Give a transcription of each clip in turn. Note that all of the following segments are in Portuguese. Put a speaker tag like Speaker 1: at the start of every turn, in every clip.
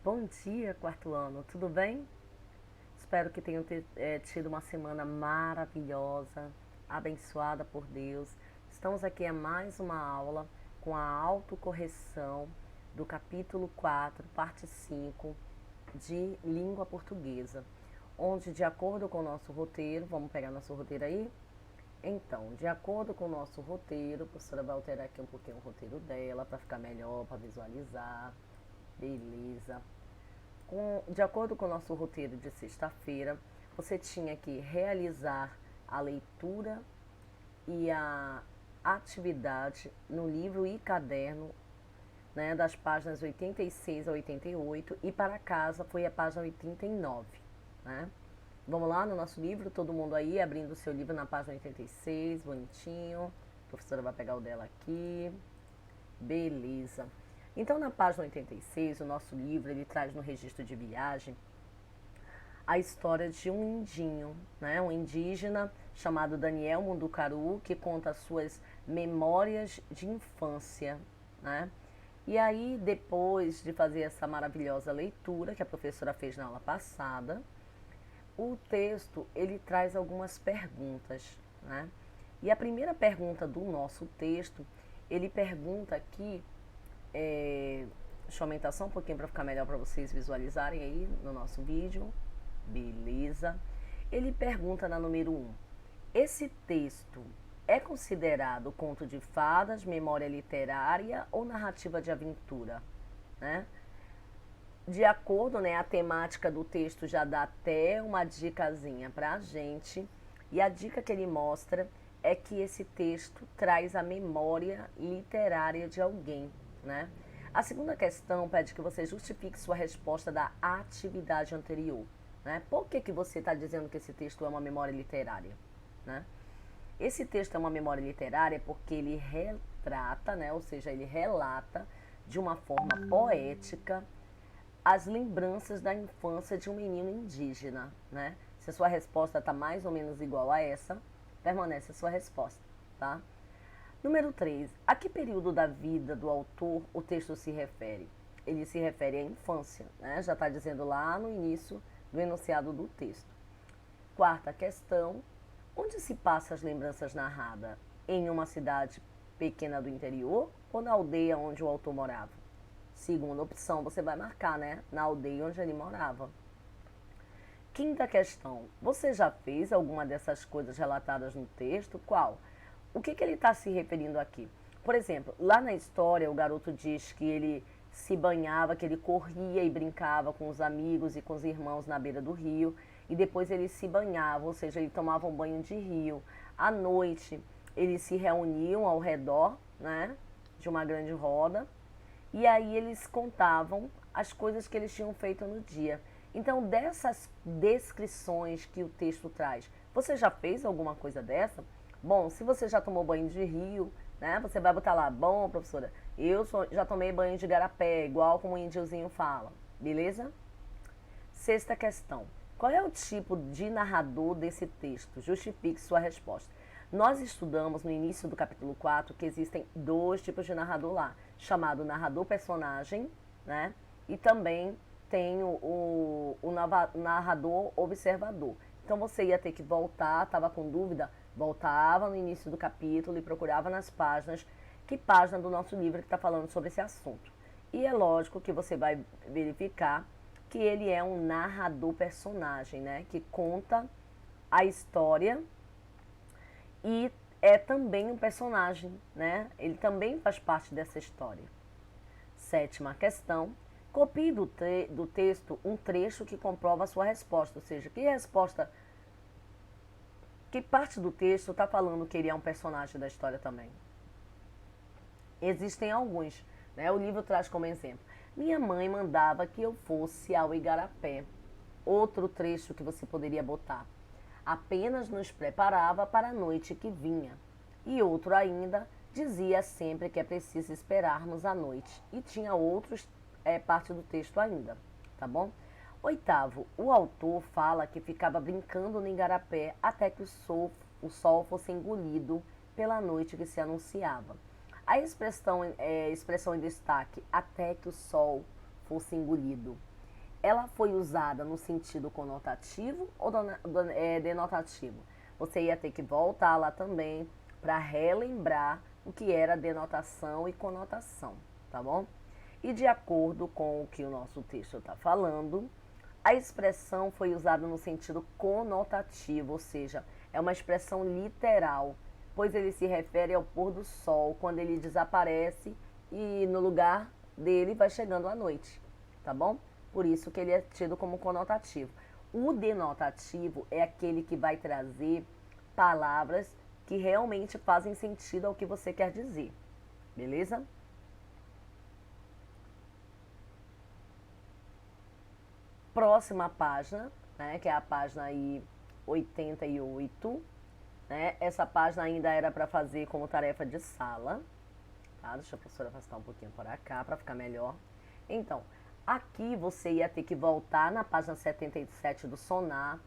Speaker 1: Bom dia, quarto ano, tudo bem? Espero que tenham tido uma semana maravilhosa, abençoada por Deus. Estamos aqui a mais uma aula com a autocorreção do capítulo 4, parte 5 de língua portuguesa, onde, de acordo com o nosso roteiro, vamos pegar nosso roteiro aí? Então, de acordo com o nosso roteiro, a professora vai alterar aqui um pouquinho o roteiro dela para ficar melhor, para visualizar. Beleza. De acordo com o nosso roteiro de sexta-feira, você tinha que realizar a leitura e a atividade no livro e caderno, né, das páginas 86 a 88, e para casa foi a página 89. Né? Vamos lá no nosso livro, todo mundo aí abrindo o seu livro na página 86, bonitinho. A professora vai pegar o dela aqui. Beleza. Então, na página 86, o nosso livro, ele traz no registro de viagem a história de um indinho, né? Um indígena chamado Daniel Munducaru, que conta as suas memórias de infância, né? E aí, depois de fazer essa maravilhosa leitura que a professora fez na aula passada, o texto, ele traz algumas perguntas, né? E a primeira pergunta do nosso texto, ele pergunta aqui, deixa eu aumentar só um pouquinho para ficar melhor para vocês visualizarem aí no nosso vídeo. Beleza. Ele pergunta na número 1: esse texto é considerado conto de fadas, memória literária ou narrativa de aventura? Né? De acordo, né, a temática do texto já dá até uma dicasinha pra gente. E a dica que ele mostra é que esse texto traz a memória literária de alguém, né? A segunda questão pede que você justifique sua resposta da atividade anterior, né? Por que você está dizendo que esse texto é uma memória literária, né? Esse texto é uma memória literária porque ele retrata, né, ou seja, ele relata de uma forma poética as lembranças da infância de um menino indígena, né? Se a sua resposta está mais ou menos igual a essa, permanece a sua resposta, tá? Número 3. A que período da vida do autor o texto se refere? Ele se refere à infância, né? Já está dizendo lá no início do enunciado do texto. Quarta questão. Onde se passam as lembranças narradas? Em uma cidade pequena do interior ou na aldeia onde o autor morava? Segunda opção, você vai marcar, né? Na aldeia onde ele morava. Quinta questão. Você já fez alguma dessas coisas relatadas no texto? Qual? O que ele está se referindo aqui? Por exemplo, lá na história, o garoto diz que ele se banhava, que ele corria e brincava com os amigos e com os irmãos na beira do rio. E depois ele se banhava, ou seja, ele tomava um banho de rio. À noite, eles se reuniam ao redor, né, de uma grande roda. E aí eles contavam as coisas que eles tinham feito no dia. Então, dessas descrições que o texto traz, você já fez alguma coisa dessa? Bom, se você já tomou banho de rio, né, você vai botar lá: bom, professora, já tomei banho de garapé, igual como o índiozinho fala. Beleza? Sexta questão. Qual é o tipo de narrador desse texto? Justifique sua resposta. Nós estudamos no início do capítulo 4 que existem dois tipos de narrador lá, chamado narrador personagem, né? E também tem o narrador observador. Então você ia ter que voltar, estava com dúvida, voltava no início do capítulo e procurava nas páginas que página do nosso livro que está falando sobre esse assunto. E é lógico que você vai verificar que ele é um narrador personagem, né? Que conta a história e é também um personagem, né? Ele também faz parte dessa história. Sétima questão. Copie do texto um trecho que comprova a sua resposta, ou seja, que parte do texto está falando que ele é um personagem da história também. Existem alguns, né? O livro traz como exemplo: minha mãe mandava que eu fosse ao Igarapé. Outro trecho que você poderia botar: apenas nos preparava para a noite que vinha. E outro ainda: dizia sempre que é preciso esperarmos a noite. E tinha outros parte do texto ainda, tá bom? Oitavo, o autor fala que ficava brincando no Igarapé até que o sol fosse engolido pela noite que se anunciava. A expressão em destaque, até que o sol fosse engolido, ela foi usada no sentido conotativo ou denotativo? Você ia ter que voltar lá também para relembrar o que era denotação e conotação, tá bom? E de acordo com o que o nosso texto está falando, a expressão foi usada no sentido conotativo, ou seja, é uma expressão literal, pois ele se refere ao pôr do sol, quando ele desaparece e no lugar dele vai chegando a noite, tá bom? Por isso que ele é tido como conotativo. O denotativo é aquele que vai trazer palavras que realmente fazem sentido ao que você quer dizer, beleza? Próxima página, né, que é a página aí 88, né? Essa página ainda era para fazer como tarefa de sala, tá? Deixa a professora afastar um pouquinho para cá para ficar melhor. Então, aqui você ia ter que voltar na página 77 do Sonar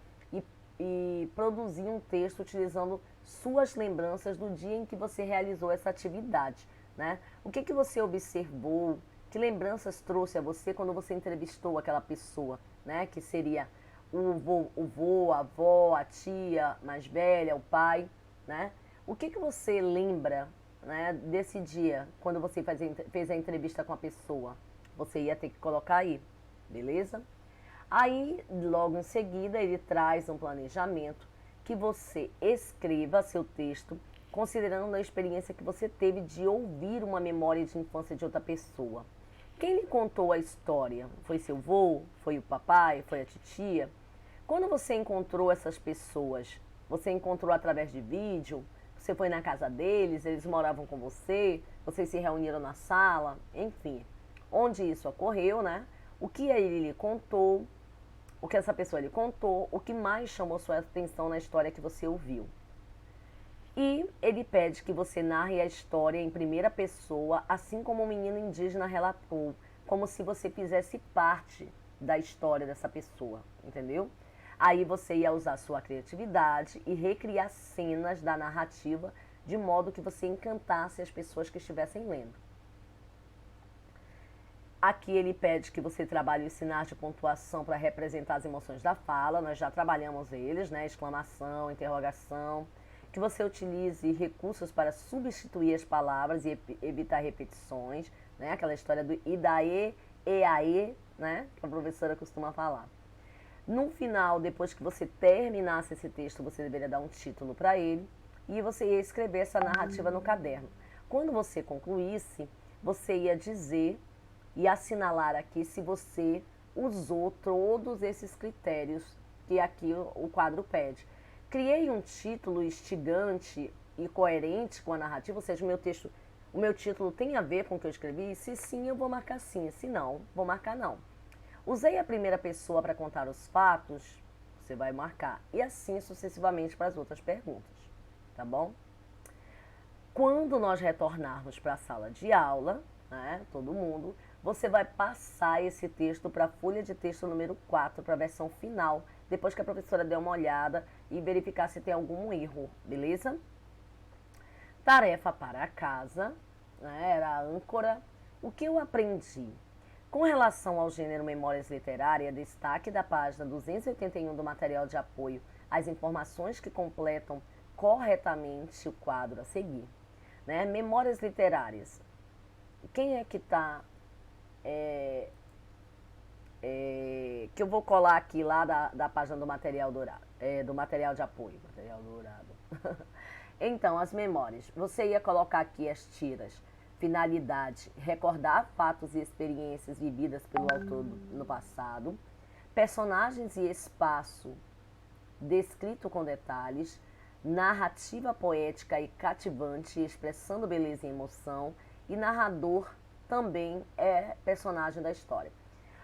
Speaker 1: e produzir um texto utilizando suas lembranças do dia em que você realizou essa atividade, né? O que que você observou? Que lembranças trouxe a você quando você entrevistou aquela pessoa, né? Que seria o vô, a avó, a tia mais velha, o pai, né? O que que você lembra, né, desse dia, quando você fez a entrevista com a pessoa? Você ia ter que colocar aí, beleza? Aí, logo em seguida, ele traz um planejamento que você escreva seu texto, considerando a experiência que você teve de ouvir uma memória de infância de outra pessoa. Quem lhe contou a história? Foi seu vô? Foi o papai? Foi a titia? Quando você encontrou essas pessoas, você encontrou através de vídeo? Você foi na casa deles? Eles moravam com você? Vocês se reuniram na sala? Enfim, onde isso ocorreu, né? O que ele lhe contou? O que essa pessoa lhe contou? O que mais chamou sua atenção na história que você ouviu? E ele pede que você narre a história em primeira pessoa, assim como o menino indígena relatou, como se você fizesse parte da história dessa pessoa, entendeu? Aí você ia usar sua criatividade e recriar cenas da narrativa de modo que você encantasse as pessoas que estivessem lendo. Aqui ele pede que você trabalhe os sinais de pontuação para representar as emoções da fala. Nós já trabalhamos eles, né? Exclamação, interrogação. Que você utilize recursos para substituir as palavras e evitar repetições, né? Aquela história do e daí, e aí, né? Que a professora costuma falar. No final, depois que você terminasse esse texto, você deveria dar um título para ele e você ia escrever essa narrativa no caderno. Quando você concluísse, você ia dizer e assinalar aqui se você usou todos esses critérios que aqui o quadro pede. Criei um título instigante e coerente com a narrativa, ou seja, o meu título tem a ver com o que eu escrevi? Se sim, eu vou marcar sim, se não, vou marcar não. Usei a primeira pessoa para contar os fatos, você vai marcar, e assim sucessivamente para as outras perguntas, tá bom? Quando nós retornarmos para a sala de aula, né, todo mundo, você vai passar esse texto para a folha de texto número 4, para a versão final, depois que a professora der uma olhada e verificar se tem algum erro, beleza? Tarefa para casa, né, era a âncora. O que eu aprendi? Com relação ao gênero Memórias Literárias, destaque da página 281 do material de apoio as informações que completam corretamente o quadro a seguir. Né? Memórias Literárias. Quem é que está... que eu vou colar aqui lá da página do material dourado, do material de apoio. Material dourado. Então, as memórias. Você ia colocar aqui as tiras. Finalidade, recordar fatos e experiências vividas pelo autor no passado. Personagens e espaço descrito com detalhes. Narrativa poética e cativante, expressando beleza e emoção. E narrador também é personagem da história.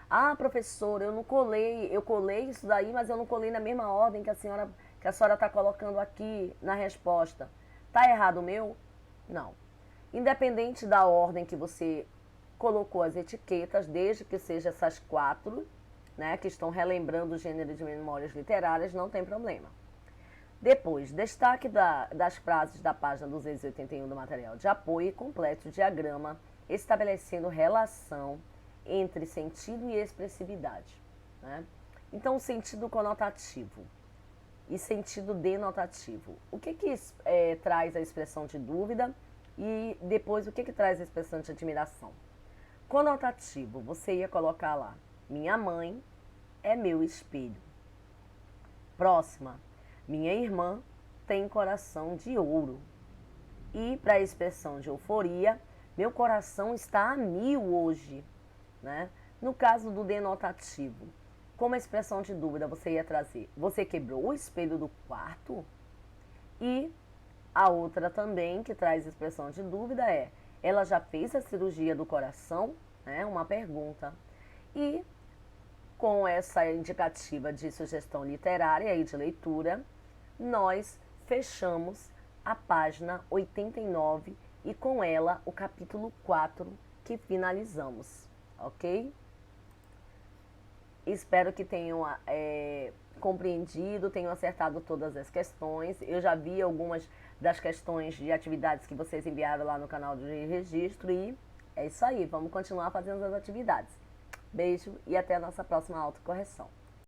Speaker 1: Ah, professor, eu colei isso daí, mas eu não colei na mesma ordem que a senhora está colocando aqui na resposta. Tá errado o meu? Não. Independente da ordem que você colocou as etiquetas, desde que seja essas 4, né, que estão relembrando o gênero de memórias literárias, não tem problema. Depois, destaque das frases da página 281 do material de apoio e complete o diagrama estabelecendo relação entre sentido e expressividade. né? Então, sentido conotativo e sentido denotativo. O que traz a expressão de dúvida e depois o que traz a expressão de admiração? Conotativo, você ia colocar lá, minha mãe é meu espelho. Próxima, minha irmã tem coração de ouro. E para a expressão de euforia, meu coração está a mil hoje, né? No caso do denotativo, como expressão de dúvida, você ia trazer, você quebrou o espelho do quarto? E a outra também que traz expressão de dúvida é, ela já fez a cirurgia do coração? Né? Uma pergunta. E com essa indicativa de sugestão literária e de leitura, nós fechamos a página 89 e com ela o capítulo 4 que finalizamos, ok? Espero que tenham compreendido, tenham acertado todas as questões. Eu já vi algumas das questões de atividades que vocês enviaram lá no canal de registro e é isso aí, vamos continuar fazendo as atividades. Beijo e até a nossa próxima autocorreção.